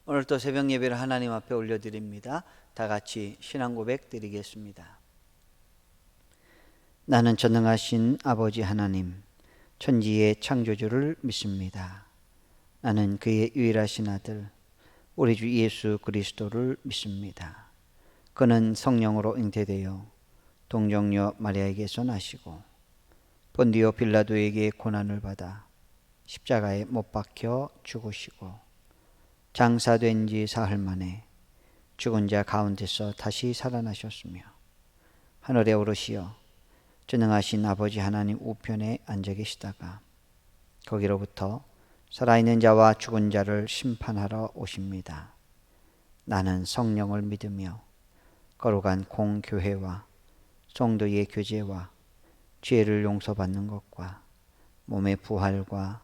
오늘 또 새벽 예배를 하나님 앞에 올려드립니다. 다 같이 신앙 고백 드리겠습니다. 나는 전능하신 아버지 하나님, 천지의 창조주를 믿습니다. 나는 그의 유일하신 아들, 우리 주 예수 그리스도를 믿습니다. 그는 성령으로 잉태되어 동정녀 마리아에게서 나시고 본디오 빌라도에게 고난을 받아 십자가에 못 박혀 죽으시고 장사된 지 사흘 만에 죽은 자 가운데서 다시 살아나셨으며 하늘에 오르시어 전능하신 아버지 하나님 우편에 앉아 계시다가 거기로부터 살아있는 자와 죽은 자를 심판하러 오십니다. 나는 성령을 믿으며 거룩한 공교회와 성도의 교제와 죄를 용서받는 것과 몸의 부활과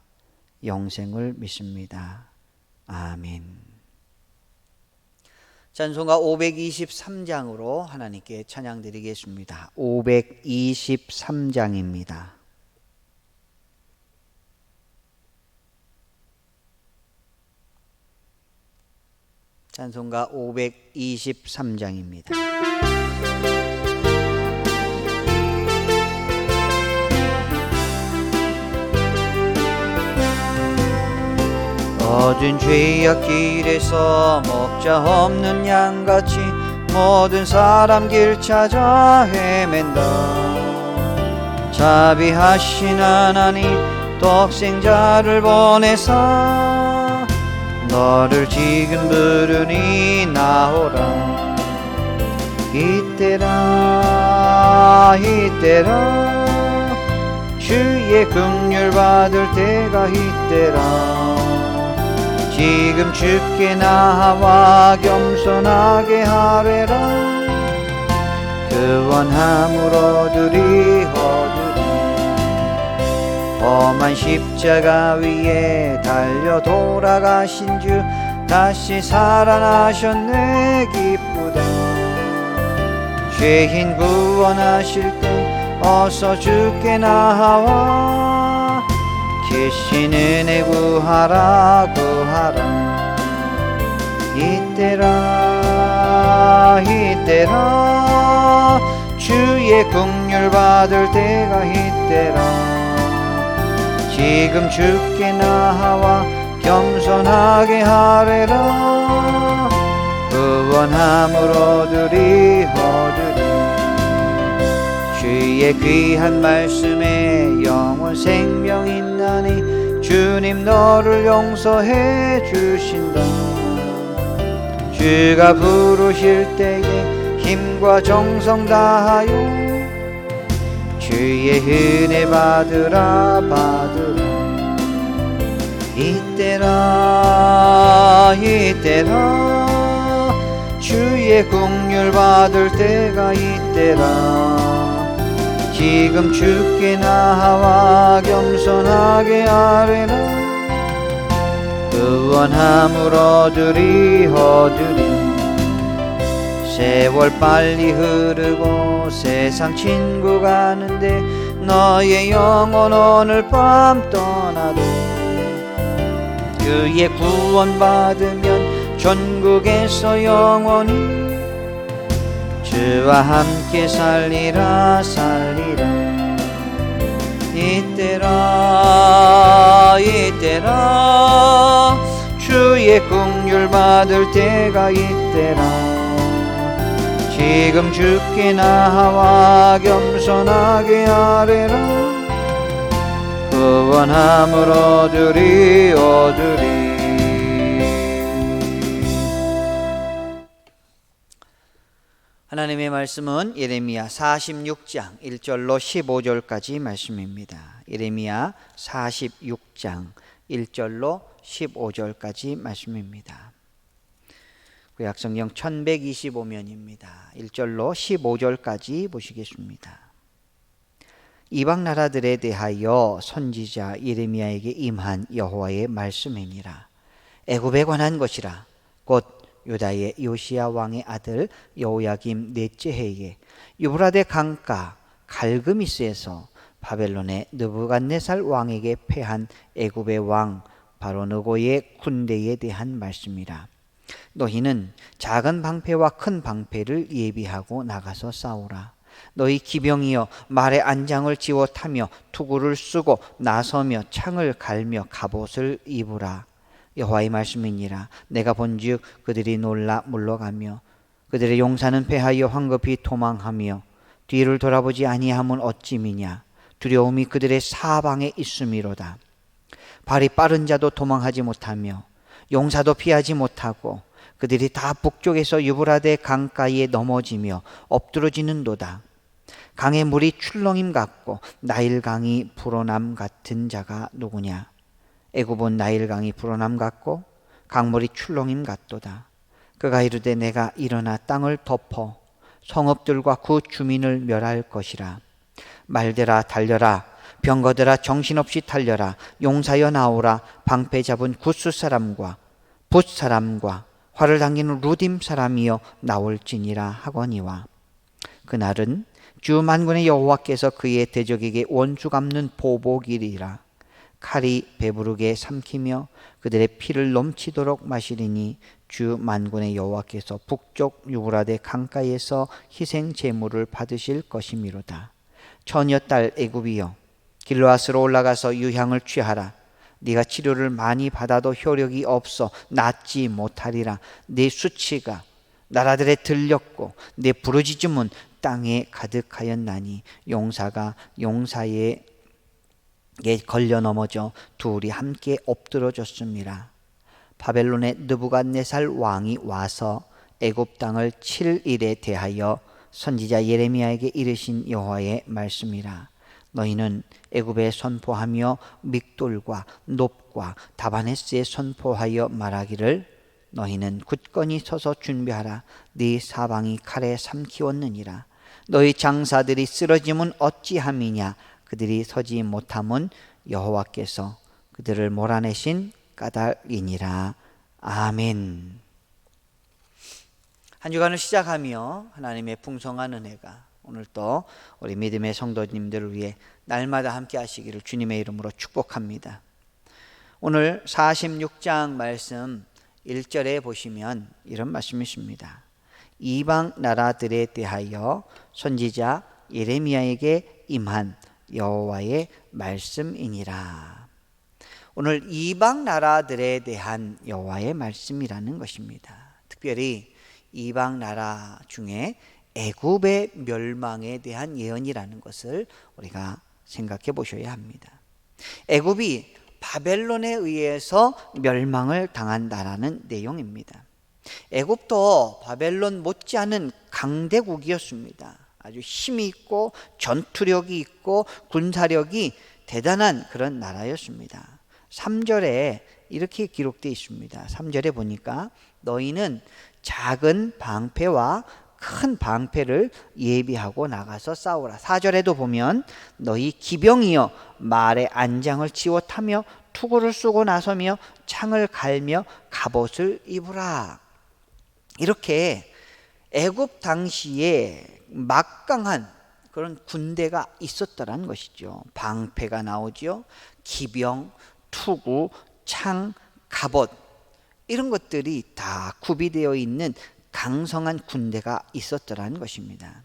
영생을 믿습니다. 아멘. 찬송가 523장으로 하나님께 찬양 드리겠습니다. 523장입니다. 찬송가 523장입니다. 모든 죄악 길에서 목자 없는 양같이 모든 사람 길 찾아 헤맨다. 자비하신 하나님 독생자를 보내사 너를 지금 부르니 나오라. 이때라 주의 긍휼 받을 때가 이때라. 지금 주께 나와 겸손하게 하래라. 구원함으로 얻으리 험한 십자가 위에 달려 돌아가신 주 다시 살아나셨네 기쁘다. 죄인 구원하실 때 어서 주께 나와 계신 은혜 구하라. 이때라 주의 긍휼 받을 때가 이때라. 지금 주께 나와 겸손하게 하래라. 구원함으로 얻으리 주의 귀한 말씀에 영원 생명 있나니 주님 너를 용서해 주신다. 주가 부르실 때에 힘과 정성 다하여 주의 은혜 받으라. 이때라 주의 긍휼 받을 때가 이때라. 지금 주께 나와 겸손하게 하래라. 구원함으로 얻으리 세월 빨리 흐르고 세상 친구 가는데 너의 영혼 오늘 밤 떠나도 그의 구원 받으면 전국에서 영원히 주와 함께 살리라. 이때라 주의 긍휼 받을 때가 이때라. 지금 주께 나와 겸손하게 하래라. 구원함으로 얻으리 하나님의 말씀은 예레미야 46장 1절로 15절까지 말씀입니다. 예레미야 46장 1절로 15절까지 말씀입니다. 구약성경 1125면입니다. 1절로 15절까지 보시겠습니다. 이방 나라들에 대하여 선지자 예레미야에게 임한 여호와의 말씀이니라. 애굽에 관한 것이라. 곧 유다의 요시야 왕의 아들 여호야김 넷째 해에 유브라데 강가 갈그미스에서 바벨론의 느부갓네살 왕에게 패한 애굽의 왕 바로 느고의 군대에 대한 말씀이라. 너희는 작은 방패와 큰 방패를 예비하고 나가서 싸우라. 너희 기병이여 말의 안장을 지워 타며 투구를 쓰고 나서며 창을 갈며 갑옷을 입으라. 여호와의 말씀이니라. 내가 본즉 그들이 놀라 물러가며 그들의 용사는 패하여 황급히 도망하며 뒤를 돌아보지 아니함은 어찌미냐. 두려움이 그들의 사방에 있음이로다. 발이 빠른 자도 도망하지 못하며 용사도 피하지 못하고 그들이 다 북쪽에서 유브라데 강가에 넘어지며 엎드러지는도다. 강의 물이 출렁임 같고 나일강이 불어남 같은 자가 누구냐. 애굽은 나일강이 불어남 같고 강물이 출렁임 같도다. 그가 이르되 내가 일어나 땅을 덮어 성읍들과 그 주민을 멸할 것이라. 말들아 달려라. 병거들아 정신없이 달려라. 용사여 나오라. 방패 잡은 구스 사람과 붓 사람과 활을 당기는 루딤 사람이여 나올지니라 하거니와. 그날은 주 만군의 여호와께서 그의 대적에게 원수 갚는 보복이리라. 칼이 배부르게 삼키며 그들의 피를 넘치도록 마시리니 주 만군의 여호와께서 북쪽 유브라데 강가에서 희생 제물을 받으실 것이미로다. 처녀 딸 애굽이여 길르앗으로 올라가서 유향을 취하라. 네가 치료를 많이 받아도 효력이 없어 낫지 못하리라. 네 수치가 나라들에 들렸고 내 부르짖음은 땅에 가득하였나니 용사가 용사에게 걸려 넘어져 둘이 함께 엎드러졌습니다. 바벨론의 느부갓네살 왕이 와서 애굽 땅을 7일에 대하여 선지자 예레미야에게 이르신 여호와의 말씀이라. 너희는 애굽에 선포하며 믹돌과 놉과 다바네스에 선포하여 말하기를 너희는 굳건히 서서 준비하라. 네 사방이 칼에 삼키웠느니라. 너희 장사들이 쓰러짐은 어찌함이냐. 그들이 서지 못함은 여호와께서 그들을 몰아내신 까닭이니라. 아멘. 한 주간을 시작하며 하나님의 풍성한 은혜가 오늘 또 우리 믿음의 성도님들을 위해 날마다 함께 하시기를 주님의 이름으로 축복합니다. 오늘 46장 말씀 1절에 보시면 이런 말씀이 있습니다. 이방 나라들에 대하여 선지자 예레미야에게 임한 여호와의 말씀이니라. 오늘 이방 나라들에 대한 여호와의 말씀이라는 것입니다. 특별히 이방 나라 중에 애굽의 멸망에 대한 예언이라는 것을 우리가 생각해 보셔야 합니다. 애굽이 바벨론에 의해서 멸망을 당한다라는 내용입니다. 애굽도 바벨론 못지않은 강대국이었습니다. 아주 힘이 있고 전투력이 있고 군사력이 대단한 그런 나라였습니다. 3절에 이렇게 기록되어 있습니다. 3절에 보니까 너희는 작은 방패와 큰 방패를 예비하고 나가서 싸우라. 4절에도 보면 너희 기병이여 말의 안장을 지워 타며 투구를 쓰고 나서며 창을 갈며 갑옷을 입으라. 이렇게 애굽 당시에 막강한 그런 군대가 있었다는 것이죠. 방패가 나오죠. 기병, 투구, 창, 갑옷 이런 것들이 다 구비되어 있는 강성한 군대가 있었더라는 것입니다.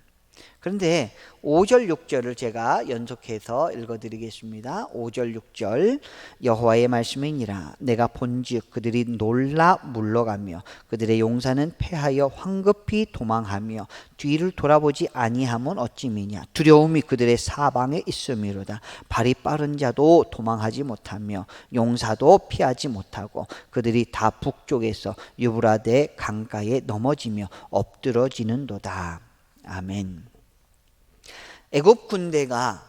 그런데 5절 6절을 제가 연속해서 읽어드리겠습니다. 5절 6절 여호와의 말씀이니라. 내가 본즉 그들이 놀라 물러가며 그들의 용사는 패하여 황급히 도망하며 뒤를 돌아보지 아니함은 어찌미냐. 두려움이 그들의 사방에 있음이로다. 발이 빠른 자도 도망하지 못하며 용사도 피하지 못하고 그들이 다 북쪽에서 유브라데 강가에 넘어지며 엎드러지는도다. 아멘. 애굽 군대가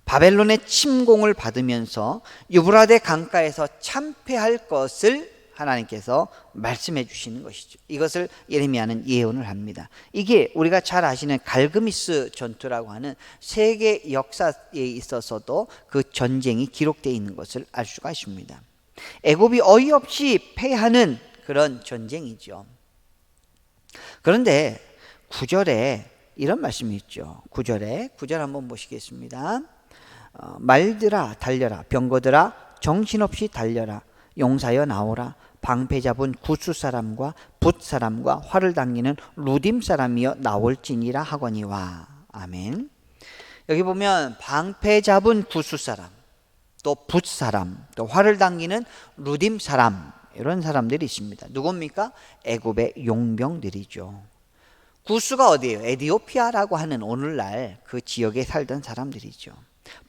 바벨론의 침공을 받으면서 유브라데 강가에서 참패할 것을 하나님께서 말씀해 주시는 것이죠. 이것을 예레미야는 예언을 합니다. 이게 우리가 잘 아시는 갈그미스 전투라고 하는 세계 역사에 있어서도 그 전쟁이 기록되어 있는 것을 알 수가 있습니다. 애굽이 어이없이 패하는 그런 전쟁이죠. 그런데 9절에 이런 말씀이 있죠. 9절 한번 보시겠습니다. 말들아 달려라. 병거들아 정신없이 달려라. 용사여 나오라. 방패 잡은 구스 사람과 붓 사람과 활을 당기는 루딤 사람이여 나올지니라 하거니와. 아멘. 여기 보면 방패 잡은 구스 사람, 또 붓 사람, 또 활을 당기는 루딤 사람, 이런 사람들이 있습니다. 누굽니까? 애굽의 용병들이죠. 구스가 어디예요? 에디오피아라고 하는 오늘날 그 지역에 살던 사람들이죠.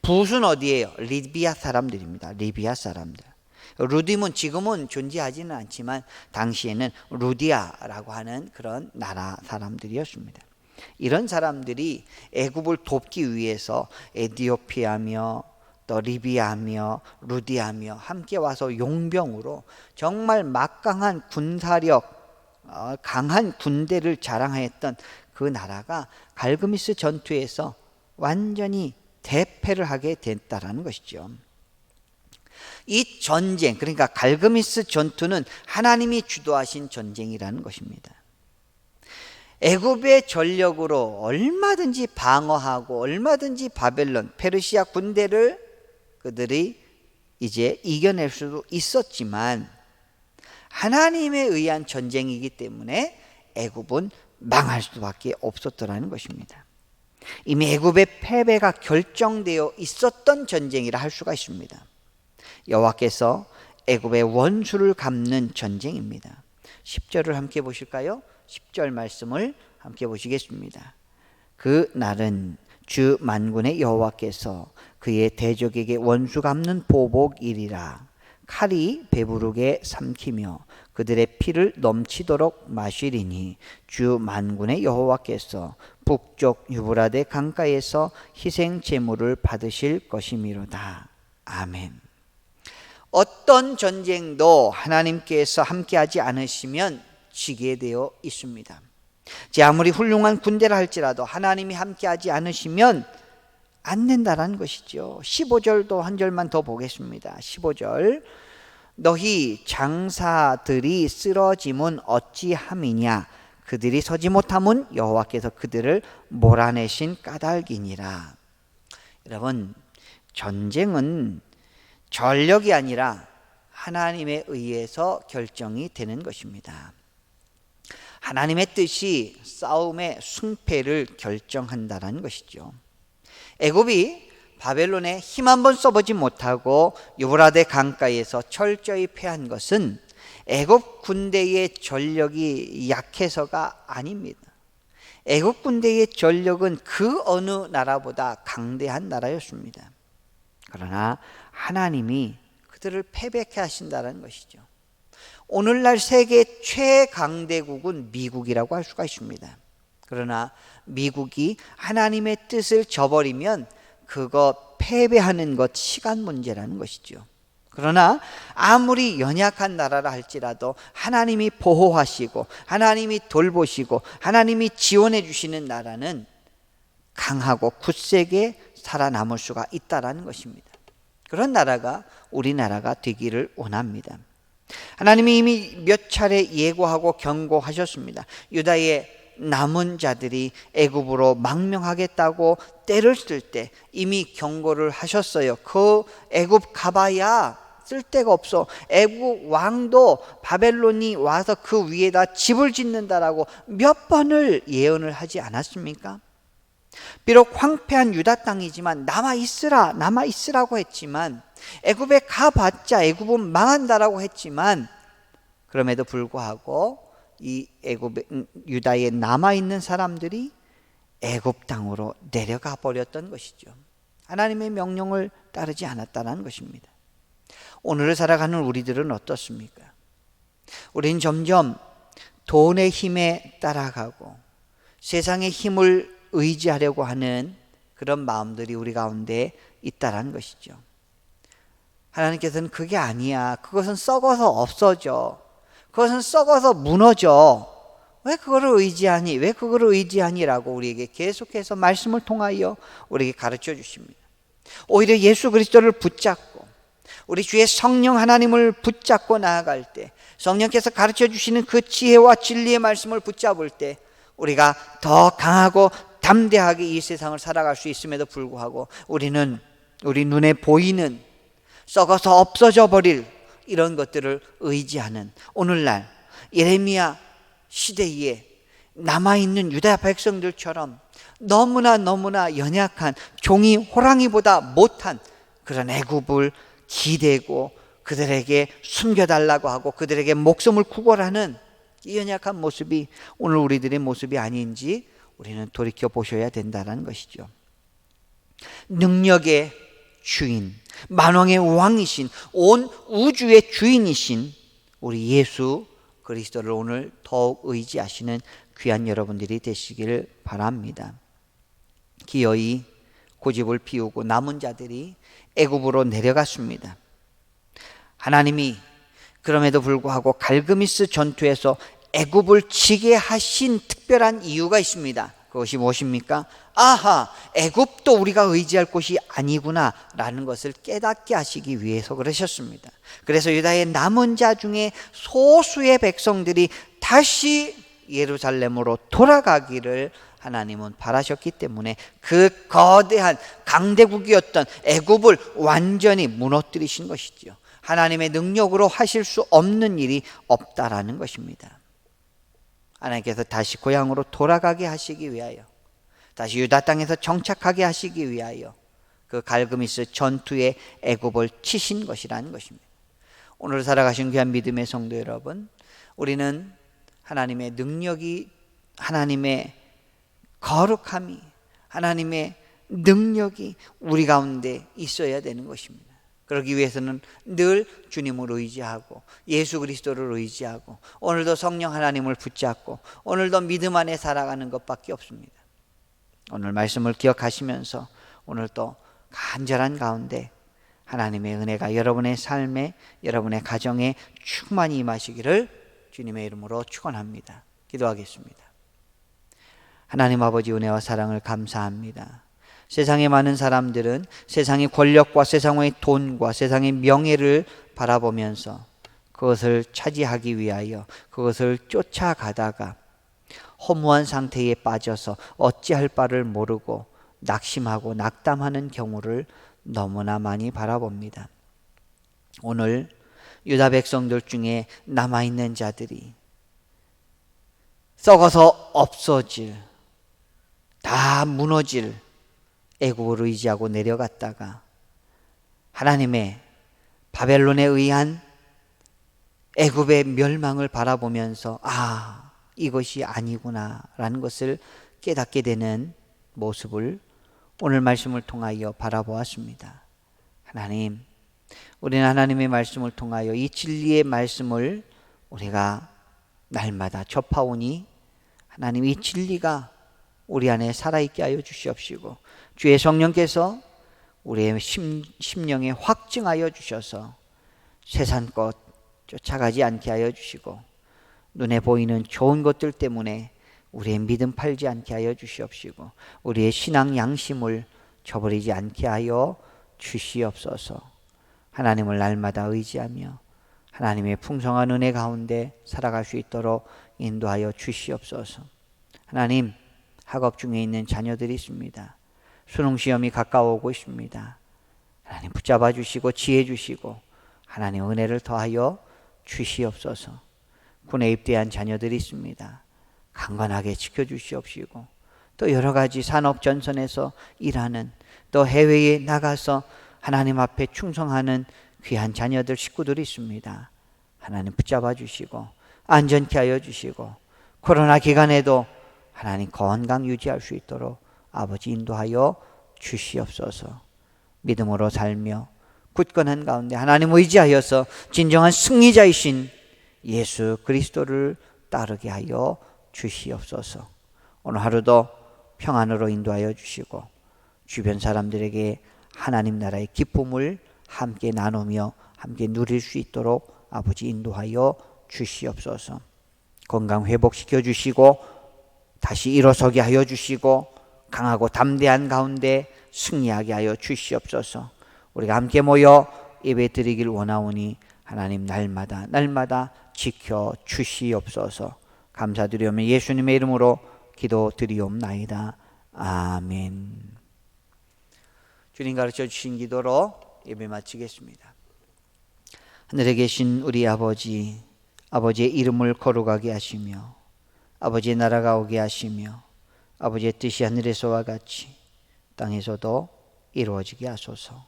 붓은 어디예요? 리비아 사람들입니다. 리비아 사람들. 루딤은 지금은 존재하지는 않지만 당시에는 루디아라고 하는 그런 나라 사람들이었습니다. 이런 사람들이 애굽을 돕기 위해서 에디오피아며 또 리비아며 루디아며 함께 와서 용병으로 정말 막강한 군사력, 강한 군대를 자랑했던 그 나라가 갈그미스 전투에서 완전히 대패를 하게 됐다라는 것이죠. 이 전쟁, 그러니까 갈그미스 전투는 하나님이 주도하신 전쟁이라는 것입니다. 애굽의 전력으로 얼마든지 방어하고 얼마든지 바벨론, 페르시아 군대를 그들이 이제 이겨낼 수도 있었지만 하나님에 의한 전쟁이기 때문에 애굽은 망할 수밖에 없었더라는 것입니다. 이미 애굽의 패배가 결정되어 있었던 전쟁이라 할 수가 있습니다. 여호와께서 애굽의 원수를 갚는 전쟁입니다. 10절을 함께 보실까요? 10절 말씀을 함께 보시겠습니다. 그 날은 주 만군의 여호와께서 그의 대적에게 원수 갚는 보복이리라. 칼이 배부르게 삼키며 그들의 피를 넘치도록 마시리니 주 만군의 여호와께서 북쪽 유브라데 강가에서 희생 제물을 받으실 것이미로다. 아멘. 어떤 전쟁도 하나님께서 함께하지 않으시면 지게 되어 있습니다. 제 아무리 훌륭한 군대라 할지라도 하나님이 함께하지 않으시면 안 된다라는 것이죠. 15절도 한 절만 더 보겠습니다. 15절. 너희 장사들이 쓰러짐은 어찌함이냐? 그들이 서지 못함은 여호와께서 그들을 몰아내신 까닭이니라. 여러분, 전쟁은 전력이 아니라 하나님에 의해서 결정이 되는 것입니다. 하나님의 뜻이 싸움의 승패를 결정한다는 것이죠. 애굽이 바벨론에 힘 한번 써보지 못하고 유브라데 강가에서 철저히 패한 것은 애굽 군대의 전력이 약해서가 아닙니다. 애굽 군대의 전력은 그 어느 나라보다 강대한 나라였습니다. 그러나 하나님이 그들을 패배케 하신다는 것이죠. 오늘날 세계 최강대국은 미국이라고 할 수가 있습니다. 그러나 미국이 하나님의 뜻을 저버리면 그거 패배하는 것 시간 문제라는 것이죠. 그러나 아무리 연약한 나라라 할지라도 하나님이 보호하시고 하나님이 돌보시고 하나님이 지원해 주시는 나라는 강하고 굳세게 살아남을 수가 있다는 것입니다. 그런 나라가 우리나라가 되기를 원합니다. 하나님이 이미 몇 차례 예고하고 경고하셨습니다. 유다의 남은 자들이 애굽으로 망명하겠다고 때를 쓸 때 이미 경고를 하셨어요. 그 애굽 가봐야 쓸데가 없어. 애굽 왕도 바벨론이 와서 그 위에다 집을 짓는다라고 몇 번을 예언을 하지 않았습니까? 비록 황폐한 유다 땅이지만 남아있으라고 했지만, 애굽에 가봤자 애굽은 망한다라고 했지만, 그럼에도 불구하고 이 유다에 남아있는 사람들이 애굽 땅으로 내려가 버렸던 것이죠. 하나님의 명령을 따르지 않았다는 것입니다. 오늘을 살아가는 우리들은 어떻습니까? 우린 점점 돈의 힘에 따라가고 세상의 힘을 의지하려고 하는 그런 마음들이 우리 가운데 있다라는 것이죠. 하나님께서는 그게 아니야. 그것은 썩어서 없어져. 그것은 썩어서 무너져. 왜 그거를 의지하니? 왜 그거를 의지하니라고 우리에게 계속해서 말씀을 통하여 우리에게 가르쳐 주십니다. 오히려 예수 그리스도를 붙잡고 우리 주의 성령 하나님을 붙잡고 나아갈 때, 성령께서 가르쳐 주시는 그 지혜와 진리의 말씀을 붙잡을 때 우리가 더 강하고 담대하게 이 세상을 살아갈 수 있음에도 불구하고 우리는 우리 눈에 보이는 썩어서 없어져 버릴 이런 것들을 의지하는 오늘날 예레미야 시대에 남아있는 유다 백성들처럼 너무나 연약한 종이 호랑이보다 못한 그런 애굽을 기대고 그들에게 숨겨달라고 하고 그들에게 목숨을 구걸하는 이 연약한 모습이 오늘 우리들의 모습이 아닌지 우리는 돌이켜 보셔야 된다는 것이죠. 능력의 주인, 만왕의 왕이신, 온 우주의 주인이신 우리 예수 그리스도를 오늘 더욱 의지하시는 귀한 여러분들이 되시기를 바랍니다. 기어이 고집을 피우고 남은 자들이 애굽으로 내려갔습니다. 하나님이 그럼에도 불구하고 갈그미스 전투에서 애굽을 지게 하신 특별한 이유가 있습니다. 그것이 무엇입니까? 아하, 애굽도 우리가 의지할 곳이 아니구나 라는 것을 깨닫게 하시기 위해서 그러셨습니다. 그래서 유다의 남은 자 중에 소수의 백성들이 다시 예루살렘으로 돌아가기를 하나님은 바라셨기 때문에 그 거대한 강대국이었던 애굽을 완전히 무너뜨리신 것이지요. 하나님의 능력으로 하실 수 없는 일이 없다라는 것입니다. 하나님께서 다시 고향으로 돌아가게 하시기 위하여, 다시 유다 땅에서 정착하게 하시기 위하여 그 갈그미스 전투에 애굽을 치신 것이라는 것입니다. 오늘 살아가신 귀한 믿음의 성도 여러분, 우리는 하나님의 능력이, 하나님의 거룩함이, 하나님의 능력이 우리 가운데 있어야 되는 것입니다. 그러기 위해서는 늘 주님을 의지하고 예수 그리스도를 의지하고 오늘도 성령 하나님을 붙잡고 오늘도 믿음 안에 살아가는 것밖에 없습니다. 오늘 말씀을 기억하시면서 오늘도 간절한 가운데 하나님의 은혜가 여러분의 삶에, 여러분의 가정에 충만히 임하시기를 주님의 이름으로 축원합니다. 기도하겠습니다. 하나님 아버지 은혜와 사랑을 감사합니다. 세상의 많은 사람들은 세상의 권력과 세상의 돈과 세상의 명예를 바라보면서 그것을 차지하기 위하여 그것을 쫓아가다가 허무한 상태에 빠져서 어찌할 바를 모르고 낙심하고 낙담하는 경우를 너무나 많이 바라봅니다. 오늘 유다 백성들 중에 남아있는 자들이 썩어서 없어질, 다 무너질 애굽을 의지하고 내려갔다가 하나님의 바벨론에 의한 애굽의 멸망을 바라보면서 아, 이것이 아니구나 라는 것을 깨닫게 되는 모습을 오늘 말씀을 통하여 바라보았습니다. 하나님, 우리는 하나님의 말씀을 통하여 이 진리의 말씀을 우리가 날마다 접하오니 하나님 이 진리가 우리 안에 살아있게 하여 주시옵시고 주의 성령께서 우리의 심령에 확증하여 주셔서 세상 것 쫓아가지 않게 하여 주시고 눈에 보이는 좋은 것들 때문에 우리의 믿음 팔지 않게 하여 주시옵시고 우리의 신앙 양심을 저버리지 않게 하여 주시옵소서. 하나님을 날마다 의지하며 하나님의 풍성한 은혜 가운데 살아갈 수 있도록 인도하여 주시옵소서. 하나님, 학업 중에 있는 자녀들이 있습니다. 수능 시험이 가까워오고 있습니다. 하나님 붙잡아 주시고 지혜 주시고 하나님 은혜를 더하여 주시옵소서. 군에 입대한 자녀들이 있습니다. 강건하게 지켜주시옵시고 또 여러 가지 산업 전선에서 일하는 또 해외에 나가서 하나님 앞에 충성하는 귀한 자녀들 식구들이 있습니다. 하나님 붙잡아 주시고 안전케 하여 주시고 코로나 기간에도 하나님 건강 유지할 수 있도록 아버지 인도하여 주시옵소서. 믿음으로 살며 굳건한 가운데 하나님 의지하여서 진정한 승리자이신 예수 그리스도를 따르게 하여 주시옵소서. 오늘 하루도 평안으로 인도하여 주시고 주변 사람들에게 하나님 나라의 기쁨을 함께 나누며 함께 누릴 수 있도록 아버지 인도하여 주시옵소서. 건강 회복시켜 주시고 다시 일어서게 하여 주시고 강하고 담대한 가운데 승리하게 하여 주시옵소서. 우리가 함께 모여 예배 드리길 원하오니 하나님 날마다 지켜 주시옵소서. 감사드리오며 예수님의 이름으로 기도드리옵나이다. 아멘. 주님 가르쳐 주신 기도로 예배 마치겠습니다. 하늘에 계신 우리 아버지, 아버지의 이름을 거룩하게 하시며 아버지의 나라가 오게 하시며 아버지의 뜻이 하늘에서와 같이 땅에서도 이루어지게 하소서.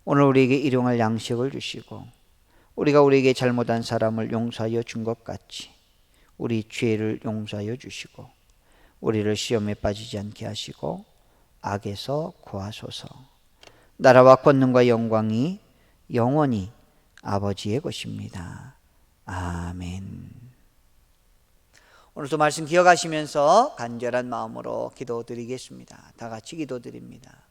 오늘 우리에게 일용할 양식을 주시고 우리가 우리에게 잘못한 사람을 용서하여 준 것 같이 우리 죄를 용서하여 주시고 우리를 시험에 빠지지 않게 하시고 악에서 구하소서. 나라와 권능과 영광이 영원히 아버지의 것입니다. 아멘. 오늘도 말씀 기억하시면서 간절한 마음으로 기도드리겠습니다. 다 같이 기도드립니다.